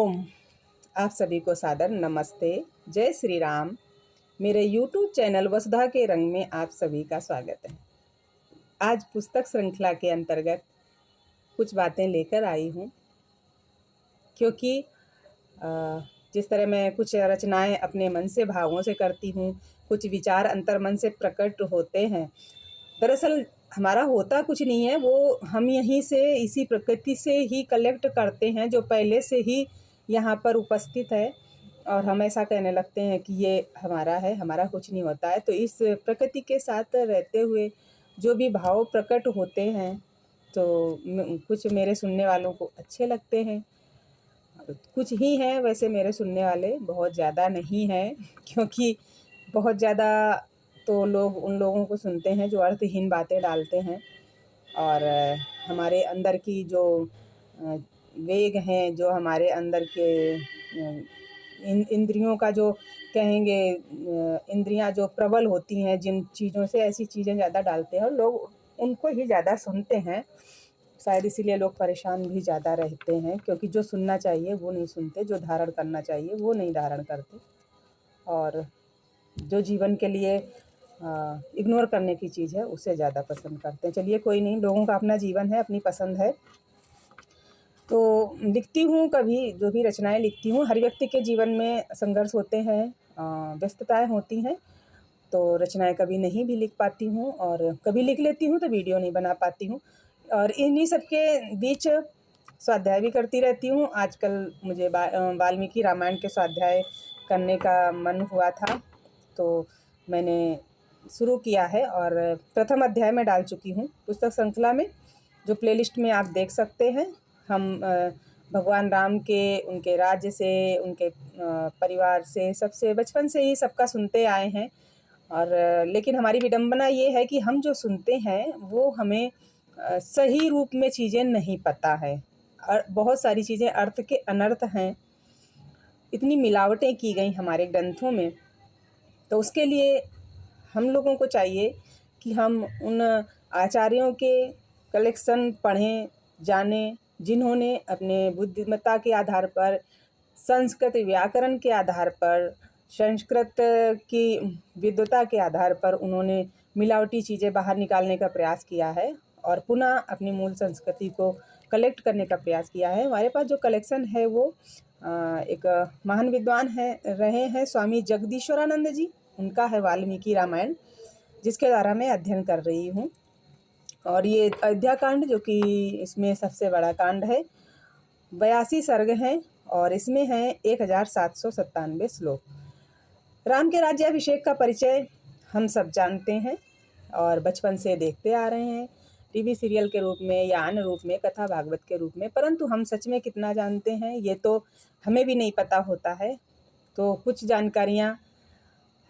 हरिओम। आप सभी को सादर नमस्ते। जय श्री राम। मेरे YouTube चैनल वसुधा के रंग में आप सभी का स्वागत है। आज पुस्तक श्रृंखला के अंतर्गत कुछ बातें लेकर आई हूँ, क्योंकि जिस तरह मैं कुछ रचनाएं अपने मन से भावों से करती हूँ, कुछ विचार अंतर्मन से प्रकट होते हैं। दरअसल हमारा होता कुछ नहीं है, वो हम यहीं से इसी प्रकृति से ही कलेक्ट करते हैं, जो पहले से ही यहाँ पर उपस्थित है, और हम ऐसा कहने लगते हैं कि ये हमारा है, हमारा कुछ नहीं होता है। तो इस प्रकृति के साथ रहते हुए जो भी भाव प्रकट होते हैं, तो कुछ मेरे सुनने वालों को अच्छे लगते हैं, कुछ ही हैं वैसे मेरे सुनने वाले, बहुत ज़्यादा नहीं हैं, क्योंकि बहुत ज़्यादा तो लोग उन लोगों को सुनते हैं जो अर्थहीन बातें डालते हैं, और हमारे अंदर की जो वेग हैं, जो हमारे अंदर के इंद्रियों का जो कहेंगे, इंद्रियां जो प्रबल होती हैं, जिन चीज़ों से ऐसी चीज़ें ज़्यादा डालते हैं, लोग उनको ही ज़्यादा सुनते हैं। शायद इसीलिए लोग परेशान भी ज़्यादा रहते हैं, क्योंकि जो सुनना चाहिए वो नहीं सुनते, जो धारण करना चाहिए वो नहीं धारण करते, और जो जीवन के लिए इग्नोर करने की चीज़ है उसे ज़्यादा पसंद करते हैं। चलिए कोई नहीं, लोगों का अपना जीवन है, अपनी पसंद है। तो लिखती हूँ, कभी जो भी रचनाएं लिखती हूँ, हर व्यक्ति के जीवन में संघर्ष होते हैं, व्यस्तताएं होती हैं, तो रचनाएं कभी नहीं भी लिख पाती हूँ, और कभी लिख लेती हूँ तो वीडियो नहीं बना पाती हूँ, और इन्हीं सब के बीच स्वाध्याय भी करती रहती हूँ। आजकल मुझे वाल्मीकि रामायण के स्वाध्याय करने का मन हुआ था, तो मैंने शुरू किया है, और प्रथम अध्याय में डाल चुकी हूँ पुस्तक श्रृंखला में, जो प्लेलिस्ट में आप देख सकते हैं। हम भगवान राम के, उनके राज्य से, उनके परिवार से, सबसे बचपन से ही सबका सुनते आए हैं, और लेकिन हमारी विडंबना ये है कि हम जो सुनते हैं वो हमें सही रूप में चीज़ें नहीं पता है, और बहुत सारी चीज़ें अर्थ के अनर्थ हैं, इतनी मिलावटें की गई हमारे ग्रंथों में। तो उसके लिए हम लोगों को चाहिए कि हम उन आचार्यों के कलेक्शन पढ़ें, जानें, जिन्होंने अपने बुद्धिमत्ता के आधार पर, संस्कृत व्याकरण के आधार पर, संस्कृत की विद्वता के आधार पर उन्होंने मिलावटी चीज़ें बाहर निकालने का प्रयास किया है, और पुनः अपनी मूल संस्कृति को कलेक्ट करने का प्रयास किया है। हमारे पास जो कलेक्शन है वो एक महान विद्वान रहे हैं स्वामी जगदीश्वरानंद जी, उनका है वाल्मीकि रामायण, जिसके द्वारा मैं अध्ययन कर रही हूँ। और ये अयोध्या कांड, जो कि इसमें सबसे बड़ा कांड है, 82 सर्ग हैं, और इसमें हैं 1797 श्लोक। राम के राज्याभिषेक का परिचय हम सब जानते हैं, और बचपन से देखते आ रहे हैं, टीवी सीरियल के रूप में या अन्य रूप में, कथा भागवत के रूप में, परंतु हम सच में कितना जानते हैं ये तो हमें भी नहीं पता होता है। तो कुछ जानकारियाँ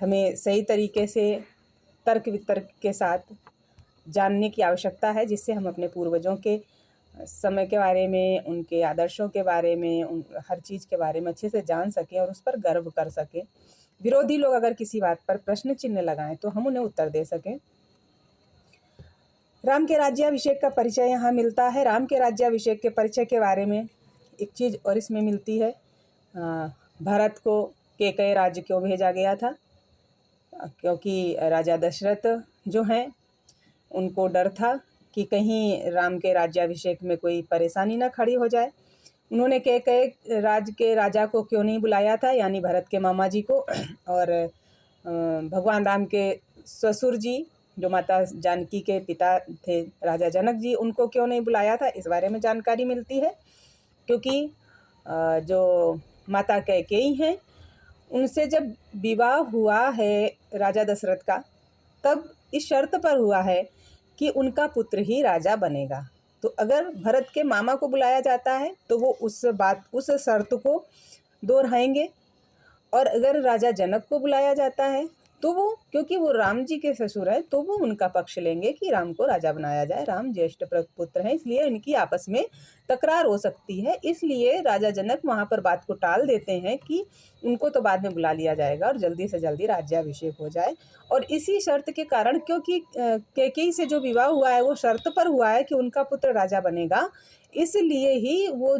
हमें सही तरीके से तर्क वितर्क के साथ जानने की आवश्यकता है, जिससे हम अपने पूर्वजों के समय के बारे में, उनके आदर्शों के बारे में, हर चीज़ के बारे में अच्छे से जान सकें और उस पर गर्व कर सकें। विरोधी लोग अगर किसी बात पर प्रश्न चिन्ह लगाएं तो हम उन्हें उत्तर दे सकें। राम के राज्याभिषेक का परिचय यहाँ मिलता है। राम के राज्याभिषेक के परिचय के बारे में एक चीज़ और इसमें मिलती है। भारत को कैकेयी राज्य क्यों भेजा गया था? क्योंकि राजा दशरथ जो हैं उनको डर था कि कहीं राम के राज्याभिषेक में कोई परेशानी ना खड़ी हो जाए। उन्होंने कैकेयी राज्य के राजा को क्यों नहीं बुलाया था, यानी भरत के मामा जी को, और भगवान राम के ससुर जी जो माता जानकी के पिता थे राजा जनक जी, उनको क्यों नहीं बुलाया था, इस बारे में जानकारी मिलती है। क्योंकि जो माता कैकेयी हैं उनसे जब विवाह हुआ है राजा दशरथ का, तब इस शर्त पर हुआ है कि उनका पुत्र ही राजा बनेगा। तो अगर भरत के मामा को बुलाया जाता है तो वो उस शर्त को दोहराएंगे, और अगर राजा जनक को बुलाया जाता है तो वो, क्योंकि वो राम जी के ससुर हैं, तो वो उनका पक्ष लेंगे कि राम को राजा बनाया जाए, राम ज्येष्ठ पुत्र हैं, इसलिए इनकी आपस में तकरार हो सकती है। इसलिए राजा जनक वहाँ पर बात को टाल देते हैं कि उनको तो बाद में बुला लिया जाएगा और जल्दी से जल्दी राज्याभिषेक हो जाए। और इसी शर्त के कारण, क्योंकि कैकेयी से जो विवाह हुआ है वो शर्त पर हुआ है कि उनका पुत्र राजा बनेगा, इसलिए ही वो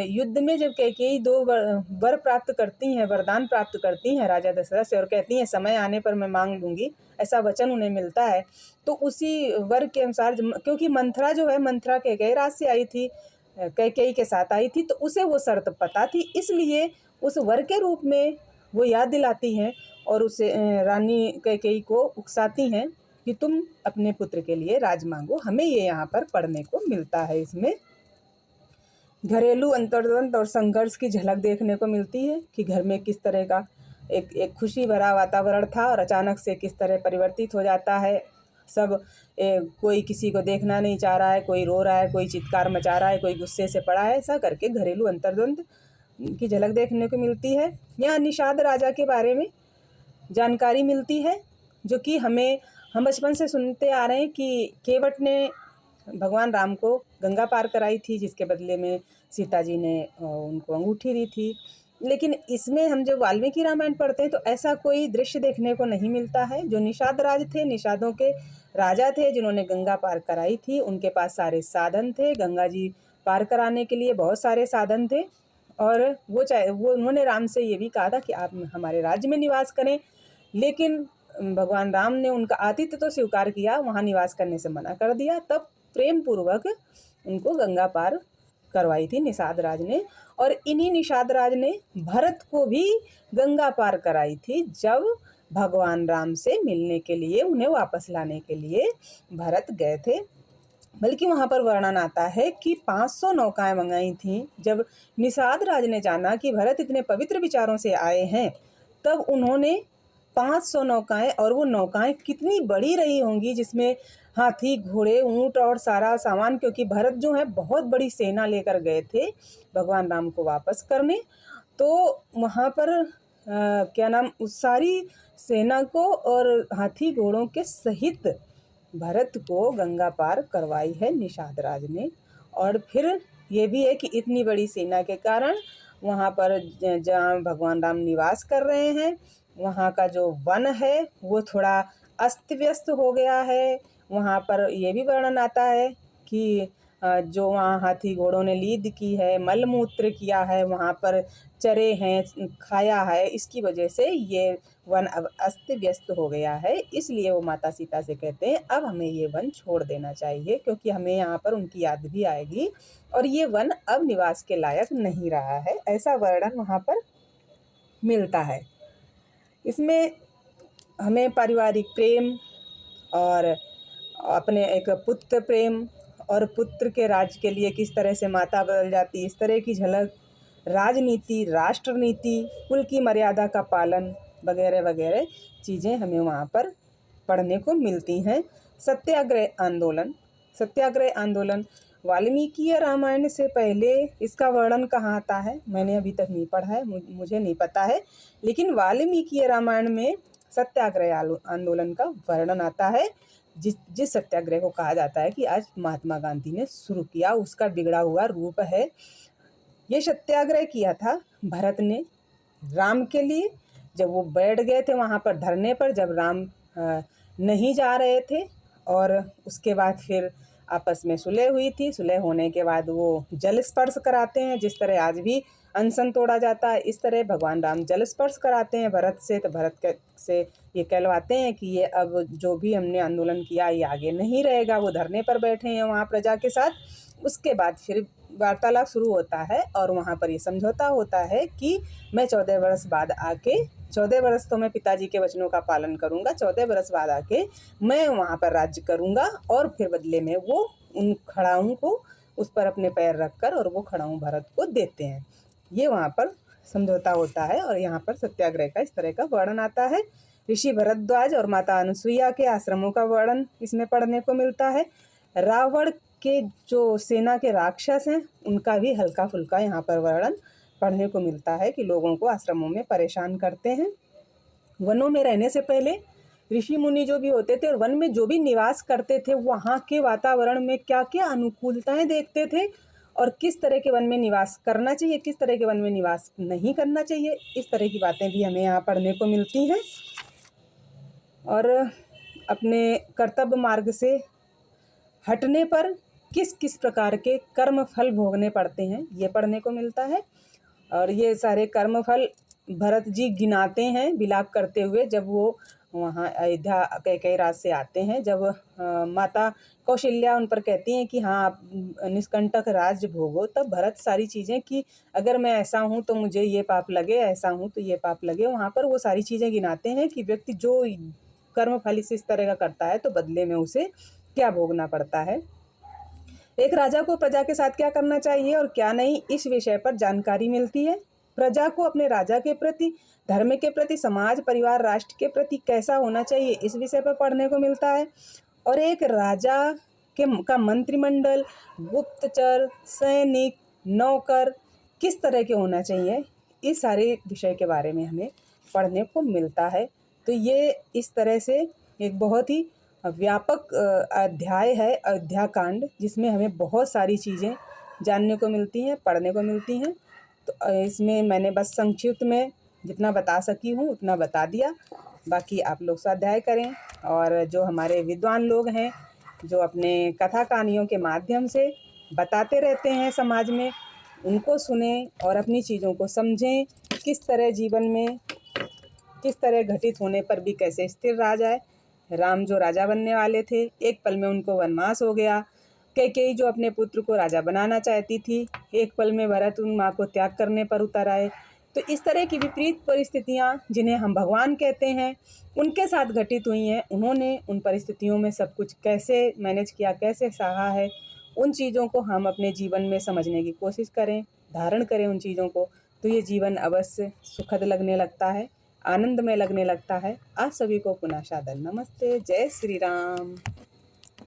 युद्ध में जब कैकेयी 2 वर प्राप्त करती हैं, वरदान प्राप्त करती हैं राजा दशरथ से और कहती हैं समय आने पर मैं मांग लूँगी, ऐसा वचन उन्हें मिलता है। तो उसी वर के अनुसार, क्योंकि मंथरा जो है, मंथरा कैकेयी राज से आई थी, कैकेयी के साथ आई थी, तो उसे वो शर्त पता थी, इसलिए उस वर के रूप में वो याद दिलाती हैं और उसे रानी कैकेयी को उकसाती हैं कि तुम अपने पुत्र के लिए राज मांगो। हमें ये यहाँ पर पढ़ने को मिलता है। इसमें घरेलू अंतर्द्वंद और संघर्ष की झलक देखने को मिलती है कि घर में किस तरह का एक खुशी भरा वातावरण था और अचानक से किस तरह परिवर्तित हो जाता है। सब कोई किसी को देखना नहीं चाह रहा है, कोई रो रहा है, कोई चित्कार मचा रहा है, कोई गुस्से से पड़ा है, ऐसा करके घरेलू अंतर्द्वंद की झलक देखने को मिलती है। यहाँ निषाद राजा के बारे में जानकारी मिलती है, जो कि हम बचपन से सुनते आ रहे हैं कि केवट ने भगवान राम को गंगा पार कराई थी, जिसके बदले में सीता जी ने उनको अंगूठी दी थी। लेकिन इसमें हम जब वाल्मीकि रामायण पढ़ते हैं तो ऐसा कोई दृश्य देखने को नहीं मिलता है। जो निषाद राज थे, निषादों के राजा थे, जिन्होंने गंगा पार कराई थी, उनके पास सारे साधन थे। गंगा जी पार कराने के लिए बहुत सारे साधन थे और वो उन्होंने राम से ये भी कहा था कि आप हमारे राज्य में निवास करें, लेकिन भगवान राम ने उनका आतिथ्य तो स्वीकार किया, वहाँ निवास करने से मना कर दिया। तब प्रेम पूर्वक उनको गंगा पार करवाई थी निषाद राज ने। और इन्हीं निषाद राज ने भरत को भी गंगा पार कराई थी, जब भगवान राम से मिलने के लिए, उन्हें वापस लाने के लिए भरत गए थे। बल्कि वहाँ पर वर्णन आता है कि 500 नौकाएं मंगाई थीं। जब निषाद राज ने जाना कि भरत इतने पवित्र विचारों से आए हैं, तब उन्होंने 500 नौकाएं, और वो नौकाएं कितनी बड़ी रही होंगी, जिसमें हाथी, घोड़े, ऊंट और सारा सामान, क्योंकि भरत जो है बहुत बड़ी सेना लेकर गए थे भगवान राम को वापस करने। तो वहाँ पर उस सारी सेना को और हाथी घोड़ों के सहित भरत को गंगा पार करवाई है निषाद राज ने। और फिर ये भी है कि इतनी बड़ी सेना के कारण वहाँ पर जहाँ भगवान राम निवास कर रहे हैं, वहाँ का जो वन है वो थोड़ा अस्त व्यस्त हो गया है। वहाँ पर ये भी वर्णन आता है कि जो वहाँ हाथी घोड़ों ने लीद की है, मल मूत्र किया है, वहाँ पर चरे हैं, खाया है, इसकी वजह से ये वन अब अस्त व्यस्त हो गया है। इसलिए वो माता सीता से कहते हैं अब हमें ये वन छोड़ देना चाहिए, क्योंकि हमें यहाँ पर उनकी याद भी आएगी और ये वन अब निवास के लायक नहीं रहा है। ऐसा वर्णन वहाँ पर मिलता है। इसमें हमें पारिवारिक प्रेम और अपने एक पुत्र प्रेम और पुत्र के राज के लिए किस तरह से माता बदल जाती, इस तरह की झलक, राजनीति, राष्ट्रनीति, कुल की मर्यादा का पालन वगैरह वगैरह चीज़ें हमें वहाँ पर पढ़ने को मिलती हैं। सत्याग्रह आंदोलन वाल्मीकि रामायण से पहले इसका वर्णन कहाँ आता है, मैंने अभी तक नहीं पढ़ा है, मुझे नहीं पता है। लेकिन वाल्मीकि रामायण में सत्याग्रह आंदोलन का वर्णन आता है, जिस सत्याग्रह को कहा जाता है कि आज महात्मा गांधी ने शुरू किया, उसका बिगड़ा हुआ रूप है। ये सत्याग्रह किया था भरत ने राम के लिए। जब वो बैठ गए थे वहाँ पर धरने पर, जब राम नहीं जा रहे थे, और उसके बाद फिर आपस में सुलह हुई थी। सुलह होने के बाद वो जल स्पर्श कराते हैं, जिस तरह आज भी अनशन तोड़ा जाता है, इस तरह भगवान राम जल स्पर्श कराते हैं भरत से। तो भरत से ये कहलवाते हैं कि ये अब जो भी हमने आंदोलन किया ये आगे नहीं रहेगा। वो धरने पर बैठे हैं वहाँ प्रजा के साथ। उसके बाद फिर वार्तालाप शुरू होता है और वहाँ पर ये समझौता होता है कि मैं 14 वर्ष बाद आके, 14 वर्ष तो मैं पिताजी के वचनों का पालन करूँगा, 14 वर्ष बाद आके मैं वहाँ पर राज्य करूँगा, और फिर बदले में वो उन खड़ाऊँ को उस पर अपने पैर रखकर और वो खड़ाऊँ भरत को देते हैं। ये वहाँ पर समझौता होता है और यहाँ पर सत्याग्रह का इस तरह का वर्णन आता है। ऋषि भरद्वाज और माता अनुसुईया के आश्रमों का वर्णन इसमें पढ़ने को मिलता है। रावण के जो सेना के राक्षस हैं उनका भी हल्का फुल्का यहाँ पर वर्णन पढ़ने को मिलता है कि लोगों को आश्रमों में परेशान करते हैं। वनों में रहने से पहले ऋषि मुनि जो भी होते थे और वन में जो भी निवास करते थे, वहाँ के वातावरण में क्या क्या अनुकूलताएं देखते थे और किस तरह के वन में निवास करना चाहिए, किस तरह के वन में निवास नहीं करना चाहिए, इस तरह की बातें भी हमें यहाँ पढ़ने को मिलती हैं। और अपने कर्तव्य मार्ग से हटने पर किस किस प्रकार के कर्म फल भोगने पड़ते हैं, ये पढ़ने को मिलता है। और ये सारे कर्म फल भरत जी गिनाते हैं विलाप करते हुए, जब वो वहाँ अयोध्या कैकेयी राज से आते हैं, जब माता कौशल्या उन पर कहती हैं कि हाँ आप निष्कंटक राज्य भोगो, तब भरत सारी चीज़ें कि अगर मैं ऐसा हूँ तो मुझे ये पाप लगे, ऐसा हूँ तो ये पाप लगे, वहाँ पर वो सारी चीज़ें गिनाते हैं कि व्यक्ति जो कर्म फल इस तरह का करता है तो बदले में उसे क्या भोगना पड़ता है। एक राजा को प्रजा के साथ क्या करना चाहिए और क्या नहीं, इस विषय पर जानकारी मिलती है। प्रजा को अपने राजा के प्रति, धर्म के प्रति, समाज, परिवार, राष्ट्र के प्रति कैसा होना चाहिए, इस विषय पर पढ़ने को मिलता है। और एक राजा का मंत्रिमंडल, गुप्तचर, सैनिक, नौकर किस तरह के होना चाहिए, इस सारे विषय के बारे में हमें पढ़ने को मिलता है। तो ये इस तरह से एक बहुत ही व्यापक अध्याय है अयोध्या कांड, जिसमें हमें बहुत सारी चीज़ें जानने को मिलती हैं, पढ़ने को मिलती हैं। तो इसमें मैंने बस संक्षिप्त में जितना बता सकी हूँ उतना बता दिया। बाकी आप लोग स्वाध्याय करें, और जो हमारे विद्वान लोग हैं जो अपने कथा कहानियों के माध्यम से बताते रहते हैं समाज में, उनको सुने और अपनी चीज़ों को समझें, किस तरह जीवन में किस तरह घटित होने पर भी कैसे स्थिर रह जाए। राम जो राजा बनने वाले थे, एक पल में उनको वनवास हो गया। कैकेयी जो अपने पुत्र को राजा बनाना चाहती थी, एक पल में भरत उन माँ को त्याग करने पर उतर आए। तो इस तरह की विपरीत परिस्थितियाँ जिन्हें हम भगवान कहते हैं, उनके साथ घटित हुई हैं। उन्होंने उन परिस्थितियों में सब कुछ कैसे मैनेज किया, कैसे सहा है, उन चीज़ों को हम अपने जीवन में समझने की कोशिश करें, धारण करें उन चीज़ों को, तो ये जीवन अवश्य सुखद लगने लगता है, आनंदमय लगने लगता है। आप सभी को पुनः सादर नमस्ते। जय श्री राम।